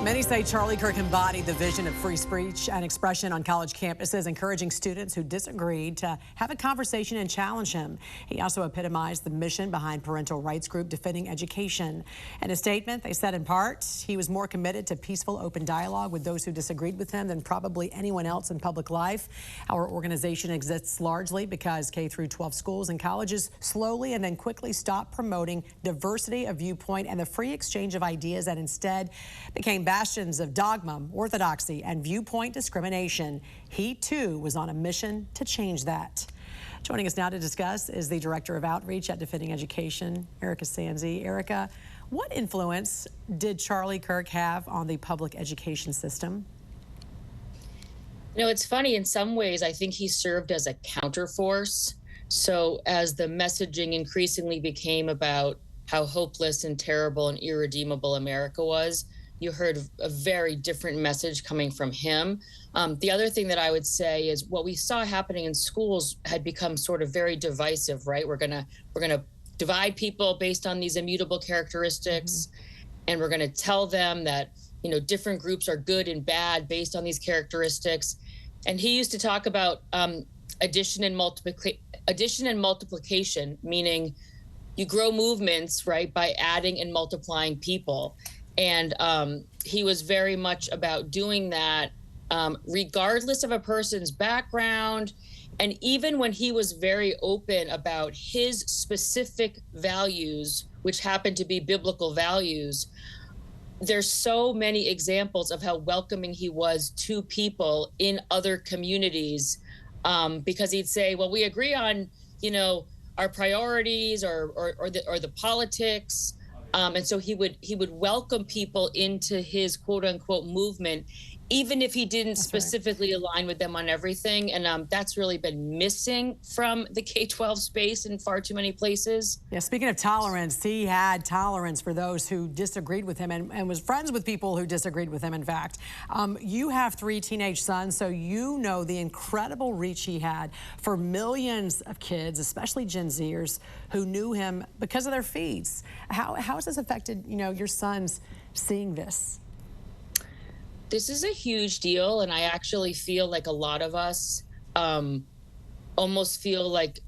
Many say Charlie Kirk embodied the vision of free speech and expression on college campuses, encouraging students who disagreed to have a conversation and challenge him. He also epitomized the mission behind parental rights group Defending Education. In a statement, they said in part, he was more committed to peaceful, open dialogue with those who disagreed with him than probably anyone else in public life. Our organization exists largely because K-12 schools and colleges slowly and then quickly stopped promoting diversity of viewpoint and the free exchange of ideas and instead became bastions of dogma, orthodoxy, and viewpoint discrimination. He, too, was on a mission to change that. Joining us now to discuss is the Director of Outreach at Defending Education, Erica Sanzi. Erica, what influence did Charlie Kirk have on the public education system? You know, it's funny, in some ways, I think he served as a counterforce. So as the messaging increasingly became about how hopeless and terrible and irredeemable America was, you heard a very different message coming from him. The other thing that I would say is what we saw happening in schools had become sort of very divisive, right? We're gonna divide people based on these immutable characteristics, and we're gonna tell them that, you know, different groups are good and bad based on these characteristics. And he used to talk about addition and multiplication, meaning you grow movements, right, by adding and multiplying people. And he was very much about doing that regardless of a person's background. And even when he was very open about his specific values, which happened to be biblical values, there's so many examples of how welcoming he was to people in other communities, because he'd say, well, we agree on, you know, our priorities or the politics. And so he would welcome people into his quote unquote movement, even if he didn't specifically align with them on everything. And that's really been missing from the K-12 space in far too many places. Yeah, speaking of tolerance, he had tolerance for those who disagreed with him and was friends with people who disagreed with him, in fact. You have 3 teenage sons, so you know the incredible reach he had for millions of kids, especially Gen Zers, who knew him because of their feeds. How has this affected, you know, your sons seeing this? This is a huge deal, and I actually feel like a lot of us almost feel like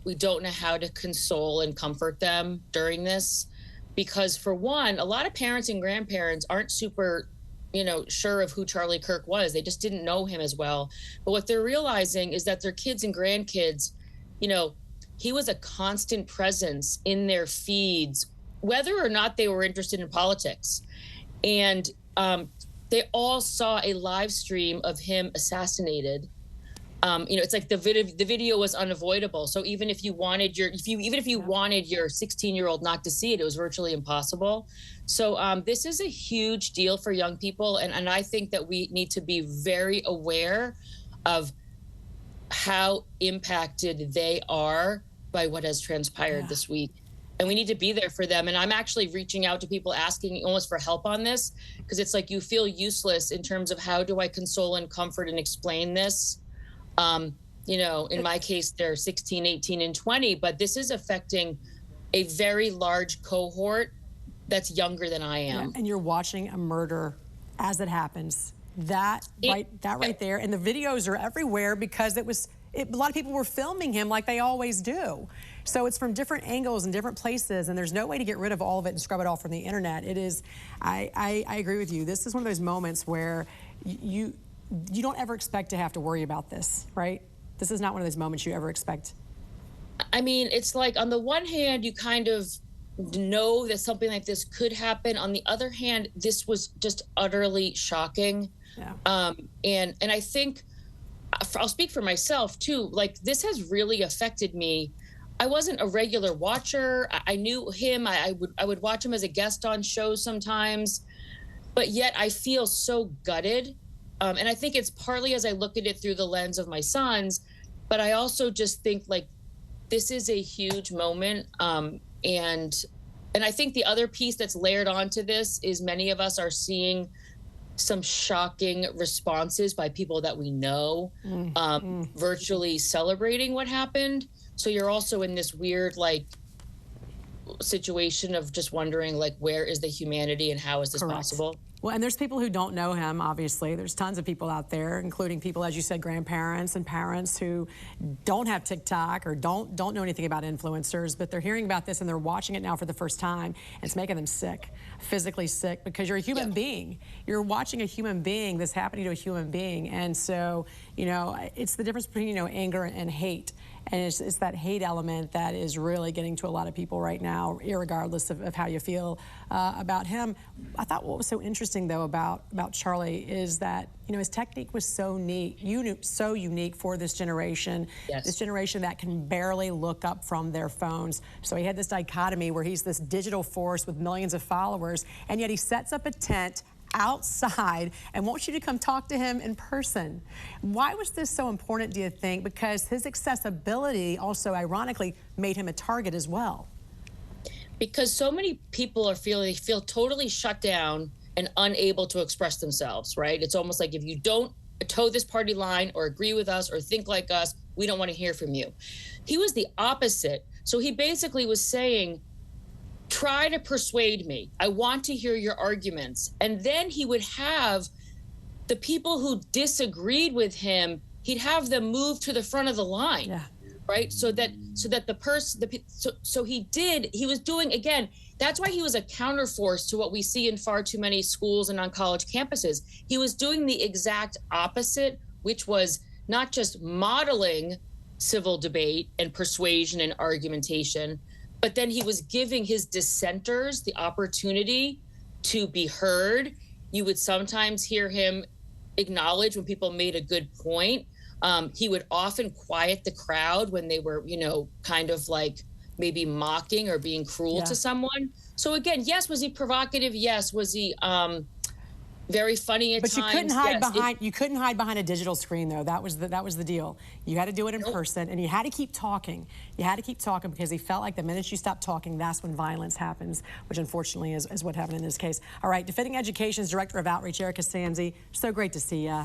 we don't know how to console and comfort them during this, because for one, a lot of parents and grandparents aren't super, you know, sure of who Charlie Kirk was. They just didn't know him as well. But what they're realizing is that their kids and grandkids, you know, he was a constant presence in their feeds, whether or not they were interested in politics. And they all saw a live stream of him assassinated. You know, it's like the video was unavoidable. So even if you wanted your 16-year-old not to see it, it was virtually impossible. So this is a huge deal for young people, and I think that we need to be very aware of how impacted they are by what has transpired this week. And we need to be there for them. And I'm actually reaching out to people asking almost for help on this, because it's like you feel useless in terms of how do I console and comfort and explain this? You know, in my case, they're 16, 18, and 20, but this is affecting a very large cohort that's younger than I am. Yeah, and you're watching a murder as it happens. That right there. And the videos are everywhere because a lot of people were filming him like they always do. So it's from different angles and different places, and there's no way to get rid of all of it and scrub it all from the internet. It is, I agree with you. This is one of those moments where you don't ever expect to have to worry about this, right? This is not one of those moments you ever expect. I mean, it's like on the one hand, you kind of know that something like this could happen. On the other hand, this was just utterly shocking. Yeah. And I think, I'll speak for myself too, like this has really affected me. I wasn't a regular watcher. I knew him. I would watch him as a guest on shows sometimes, but yet I feel so gutted. And I think it's partly as I look at it through the lens of my sons, but I also just think like this is a huge moment. And I think the other piece that's layered onto this is many of us are seeing some shocking responses by people that we know, virtually celebrating what happened. So you're also in this weird, like, situation of just wondering, like, where is the humanity and how is this possible? Well, and there's people who don't know him, obviously. There's tons of people out there, including people, as you said, grandparents and parents who don't have TikTok or don't know anything about influencers, but they're hearing about this and they're watching it now for the first time. And it's making them sick, physically sick, because you're a human being. You're watching a human being, this happening to a human being. And so, you know, it's the difference between, you know, anger and hate. And it's that hate element that is really getting to a lot of people right now, irregardless of how you feel about him. I thought what was so interesting, though, about Charlie is that, you know, his technique was so unique for this generation. Yes. This generation that can barely look up from their phones. So he had this dichotomy where he's this digital force with millions of followers, and yet he sets up a tent outside and wants you to come talk to him in person. Why was this so important, do you think? Because his accessibility also, ironically, made him a target as well. Because so many people feel totally shut down and unable to express themselves, right? It's almost like if you don't toe this party line or agree with us or think like us, we don't want to hear from you. He was the opposite. So he basically was saying, try to persuade me. I want to hear your arguments. And then he would have the people who disagreed with him, he'd have them move to the front of the line. Yeah. Right? So that the person, he was doing, again, that's why he was a counterforce to what we see in far too many schools and on college campuses. He was doing the exact opposite, which was not just modeling civil debate and persuasion and argumentation, but then he was giving his dissenters the opportunity to be heard. You would sometimes hear him acknowledge when people made a good point. He would often quiet the crowd when they were, you know, kind of like maybe mocking or being cruel to someone. So again, yes, was he provocative? Yes. Was he very funny at times? But you couldn't hide you couldn't hide behind a digital screen, though. That was the deal. You had to do it in person, and you had to keep talking. You had to keep talking because he felt like the minute you stopped talking, that's when violence happens, which unfortunately is what happened in this case. All right, Defending Education's Director of Outreach, Erica Sanzi, so great to see you.